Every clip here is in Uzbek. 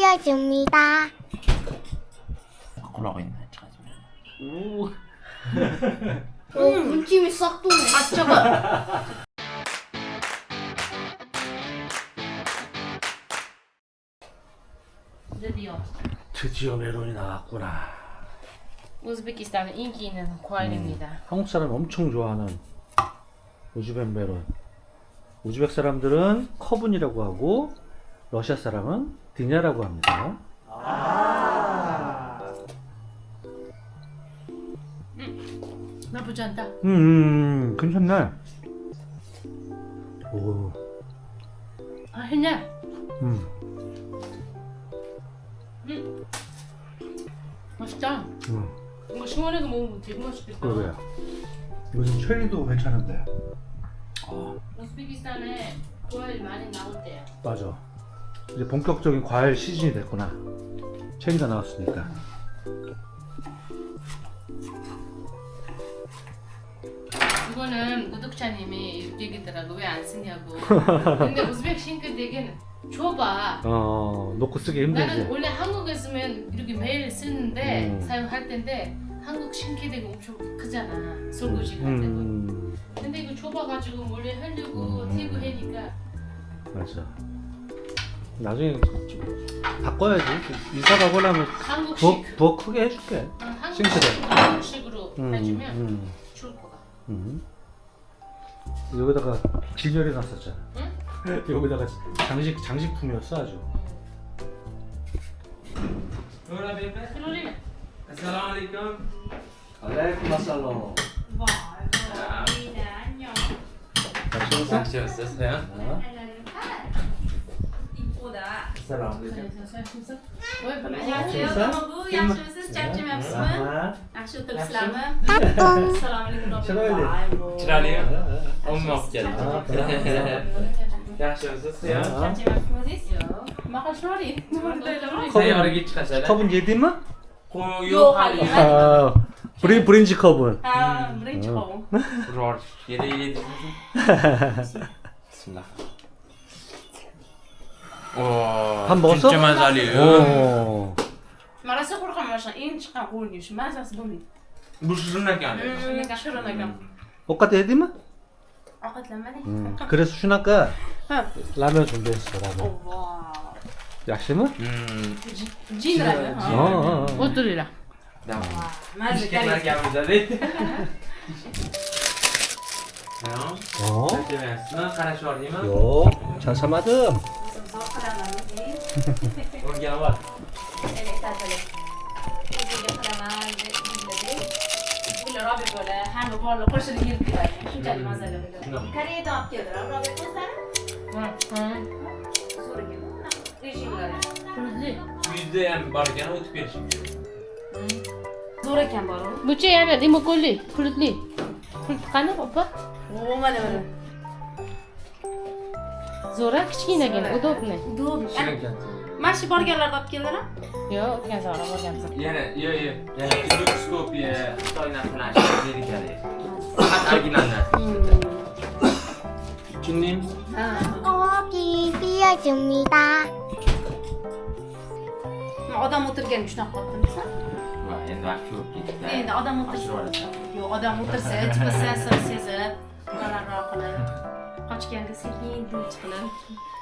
띄워줍니다. 콜라가 있네. 오. 군침이 싹 도네. 아, 저거. 드디어 메론이 나왔구나. 우즈베키스탄은 인기 있는 과일입니다. 한국 사람이 엄청 좋아하는 우즈벡 메론. 우즈벡 사람들은 커분이라고 하고 러시아 사람은 디냐라고 합니다. 나쁘지 않다. 괜찮네. 오, 아, 했냐? 맛있다. 이거 시원하게 먹으면 되게 맛있겠다. 그러게요. 요즘 체리도 괜찮은데. 우즈베키스탄에 과일 많이 나올 때야. 맞아. 이제 본격적인 과일 시즌이 됐구나. 체리가 나왔으니까. 이거는 구독자님이 얘기더라고 왜 안 쓰냐고. 근데 우즈벡 싱크 되게 좁아. 놓고 쓰기 힘들지. 나는 원래 한국에 쓰면 이렇게 매일 쓰는데 사용할 텐데 한국 싱크대가 엄청 크잖아. 설거지 할 때도. 근데 이거 좁아가지고 몰래 흘리고 튀고 하니까. 맞아. 나중에 좀 바꿔야지. 이사 가고 나면 한국식. 부엌 크게 해줄게. 싱크대. 한국식으로 해주면 좋을 것 같아. 여기다가 길열이 놨었잖아. 응? 여기다가 장식품이었어 아주. 그러려면. Assalamualaikum. 알레이쿰 아살람. 안녕. Yaxshi o'sizlar. Assalomu 안녕하세요. bu yaxshimisiz? Charchamayapsizmi? Yaxshi o'tiribsizlarmi? Assalomu alaykum. Chiroyli. Omma olib keldi. Yaxshi o'sizlar. Charchamayapsizmi? Nima qilishvoring? Sayyoraga chiqasizlar. 컵은 yedingmi? Yo'q, hali yedim. 브린지 컵은. Ha, birinchi qovun. Biror yedik. Bismillah. 밥 먹었어? 진짜 mazali. 오. Mana rosa qo'rqaman shu eng chiqqan qovunga shu mazasi bo'lmaydi. Bu shirin ekan. Shirin ekan. 오빠도 yedingmi? Ovqatlanmading? 그래서 슈나가 Ha. 라면 준비했어 라면. Ova. yaxshimi? Jinrami. O'tiringlar. Mazza Ishga kelganmiz. Charchamayapsizmi? Qarash oldingmi? yo'q, charchamadim. O'rganib ol. Robi bola hamma bolalar qo'shilib yurib keladi. Shunchalik mazali bo'ladi. Koreyadan olib keldilar. Robi o'zlari so'ragan. Rejimlari. Qurutli. Uyda ham bor ekan, o'tib kelishim kerak. Zo'r ekan bor u. Bucha yana limonli, qurutli. Qurut qani opa? O, mana mana. Zo'ra kichkinagina, udobni. Shirin ekan. Mana shu borganlarni olib keldilar. Yo'q, o'tgan safar borganmiz. Yana, yo'q. Yana Luxkopiya Xitoydan flash dedikali. Faqat originallar. Tushunding? 고기 띄워줍니다. Odam o'tirgan shunaqa qolibdimi? Va, endi vaqt ko'p ketdi. Endi odam o'tirsa, yo'q, odam o'tirsa, hech sezib, balandroq qilib, qochganda sekin duch qilib.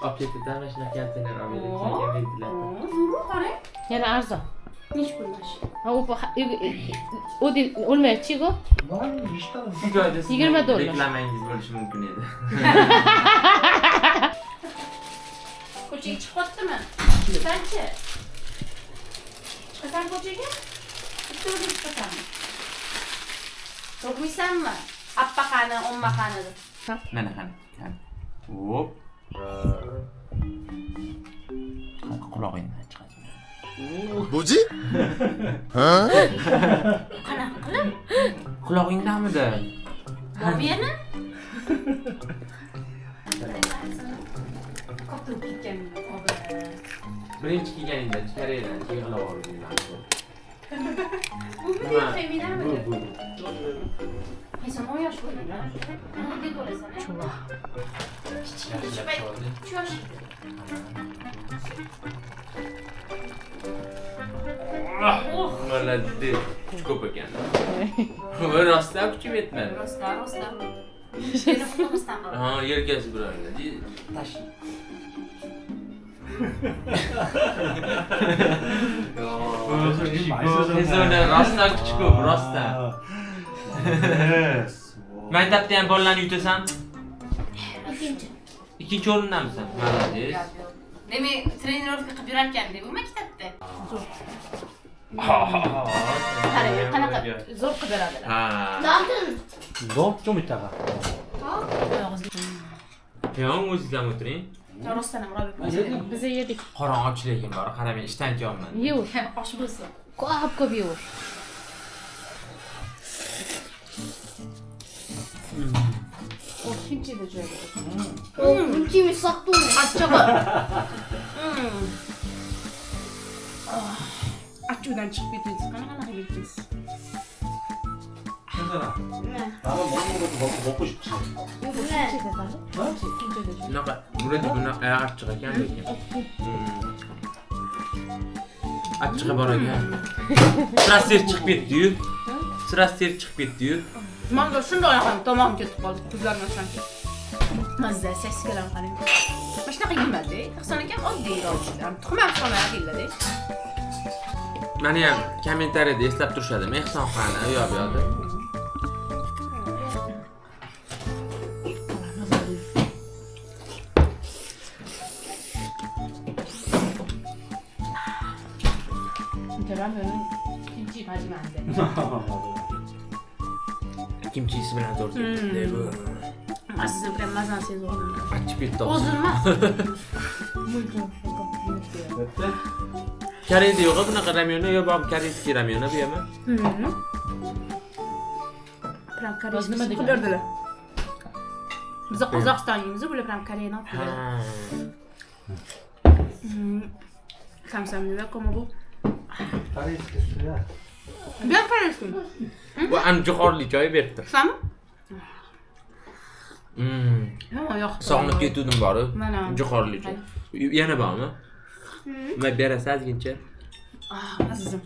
Olib ketdi-da, mana shunaqa konteyner olib Oo. kelgan. Zo'r, qarang. Yana arzon. Nechi pulmish? Ha, opa, o'lmayapti-ku. $20. Reklamangiz bo'lishi mumkin edi. Ko'chaga chiqyaptimi? Chiqsanchi? Chiqasan ko'chaga? Bitta o'zing chiqasanmi? To'g'risanmi? Appa qani, omma qani deb. Mana qani. Hop. Qulog'ingdan chiqadi. 뭐지? Qanaqa qilib? Qulog'ingdanmidi? Bobiyani? Qotib ketgan bobi. Birinchi kelganingda chiqaraydan, keyin olib oldim. Bu nima feminami? Bu. Sen 10 yosh bo'lding. Nima deb o'ylaysan? Chuva. Kichik yosh. Молодец. Ko'p ekan. Va rostdan kuchim yetmadi. Rostdan. Telefonni rostdan qilib. Ha, yelkasi bilan tash. Tezda rostdan kuch ko'p, rostdan. Maktabda ham bolalarni yutasan? Ikkinchi o'rindanmisan? Молодец. Demak, trenirovka qilib yurarkan deb, u maktabda. Qarang, qanaqa zo'r qilib beradilar. Ha. 좀 이따가. Yo'q, o'zingizam o'tiring. Rostdan ham ro'yib. Biz yedik. Qorong'ichiligim bor, qaramay ishdan kelyapman. Yevur. Osh bo'lsin. Ko'p yevur. O kimchida joyda. 김치미 싹둑. Achchig'i. Achchig'idan chiqib ketdingiz. Qanaqa qilibsiz? 괜찮아. 나만 먹는 것도 먹고 싶지. Bunaqa, burda bunaqa achchiq ekan lekin. Achchig'i bor ekan. Strasser chiqib ketdi-yu. Strasser chiqib ketdi-yu. Mana shunday ham tomog'im ketib qoldi. Ko'zlarim ochlanib. Mazza, sesgalar qarang. Mana shunaqa yemadi. Ihson akam oddiy ravishda. Tuxum ham solmaydi. Meni ham kommentariyada eslab turishadi. Ehson qani, u yoq bu yoqda. Kebabning kimchi majmasi. Kimchisi bilan zo'r ketdi bu. Mazza bilan mazani sezdim. Achib ketdi. O'zilmas. 맵대? Koreyda yo'q bunaqa ramyoni, yo bor koreyskiy ramyoni bu yermi? Prям O'zi koreyskiy nima degan? qildirdilar. Biz Qozog'istonimiz, bular prям Koreyadan Ha. qildilar. Kamsamli como bu. 파리스 수야. Bien koreyskiy. Bu ham jo'xorli joy berdi. Sami? Yo'q. Sog'inib ketuvdim bor. Mana. Jo'xorli joy. Yana bormi? Nima berasiz ozgincha? Azizim.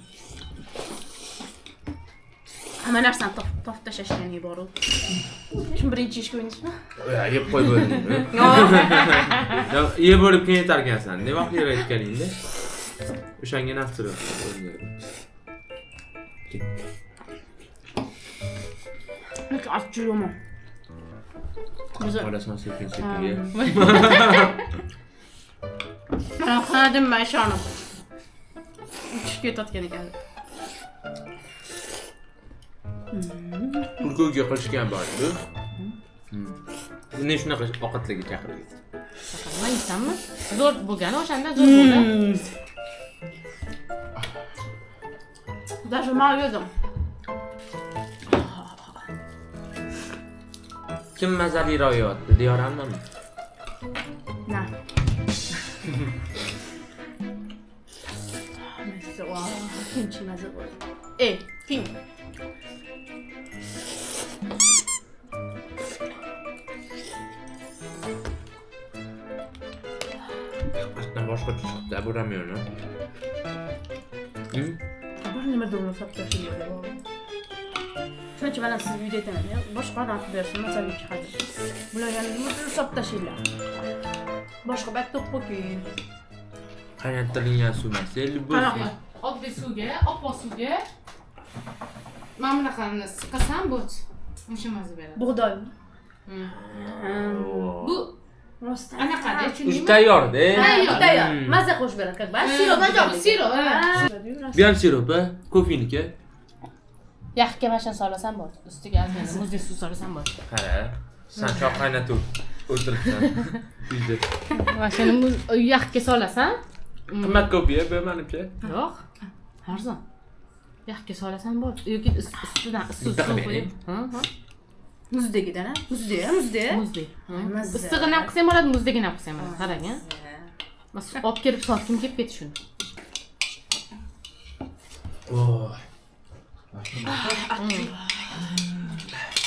Hamma narsani topib tashlashgani bor-ku. Kim birinchi ishga o'ynasizmi? Yeb qo'y bo'ldingmi? Yo'q, yeb bo'lib keyin yetar ekansan. Ne vaqt yeb aytganingda? O'shanga nafsirib. Lekin achchiq yomon. Olasan sekin-sekin ye. Mana qanadim men ishonib. Chiqib ketayotgan ekan. Urgo'ga qilishgan bor-ku. Buni shunaqa ovqatlarga chaqirgan. Nima yeysanmi? Zo'r bo'lgani o'shanda zo'r bo'ldi. Даже mal yedim. Kim mazaliroq yeyapti, deyorammanmi? Na. Mazza, kimchi mazza bo'ldi. Kim? Qatdan boshqa chiqdi bu ramyoni. Bir nima degani saptashinglar bor. Shuncha mana siz video aytaman, boshqa odam qilib bersin, masalan chiqadi. Bular yana nima saptashinglar. Boshqa bak to'qqiz. Qaynatirilgan suv emas, ellik bo'lsin. Oddiy suvga, oppoq suvga mana bunaqani siqasam bo'ldi. O'sha mazza beradi. Bug'doy. Bu anaqada, Uj tushundingmi? tayyor-da. Tayyor. Mazza qo'shib beradi, как бы. Sirop. Bu ham sirop, kofiniki. Yaxga mashan solasan bo'ldi. Ustiga ozgina muzdek suv solasan bo'ldi. Qara, sen choy qaynatib o'tiribsan. Uyda. Mashani yaxga solasan. Qimmat ko'p-ya, bu menimcha. Yo'q. Arzon. Yaxga solasan bo'ldi. Yoki ustidan issiq suv qo'yib. Muzdegidan, muzdek. Muzdek. Mazza. Issig'ini ham qilsam bo'ladi, muzdagini ham qilsam bo'ladi. Qarang, ha. Mas olib kelib sotgim kelib ketdi shuni. Oh.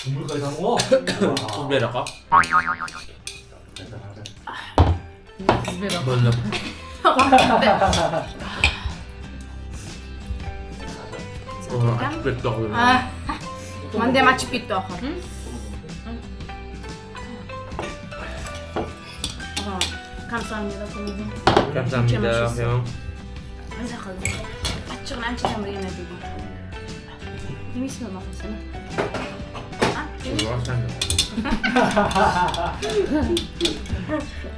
국물까지 다 먹어? Tuz beraqa. Bo'ldi. Achib ketdi og'zim. Manda ham achib ketdi oxir. Kamsamida qo'ydim. Kamsamida ham. Maza qildim. Achchiqni ancha tamrina dedim. Yemismi maqsana?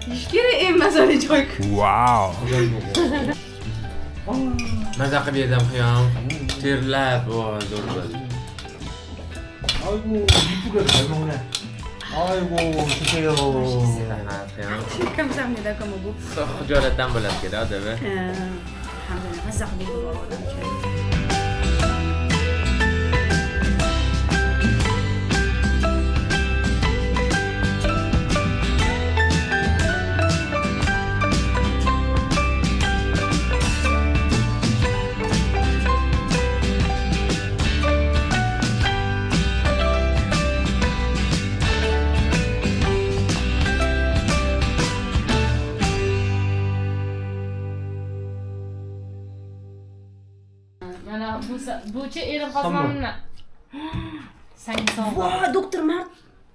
Yeyish kerak eng mazali joy. Maza qilib yedim ham. Terlab, zo'r bo'ldi. 아이고 이쁘게 잘 먹네. 아이고 드세요. Kamsamida ko'mabu. Xijolatdan bo'ladi kerak odami. Alhamdulillah maza qilib yubordim. Mana bu erim xotmamni. Sangi sog'lom. Voy doktor Mart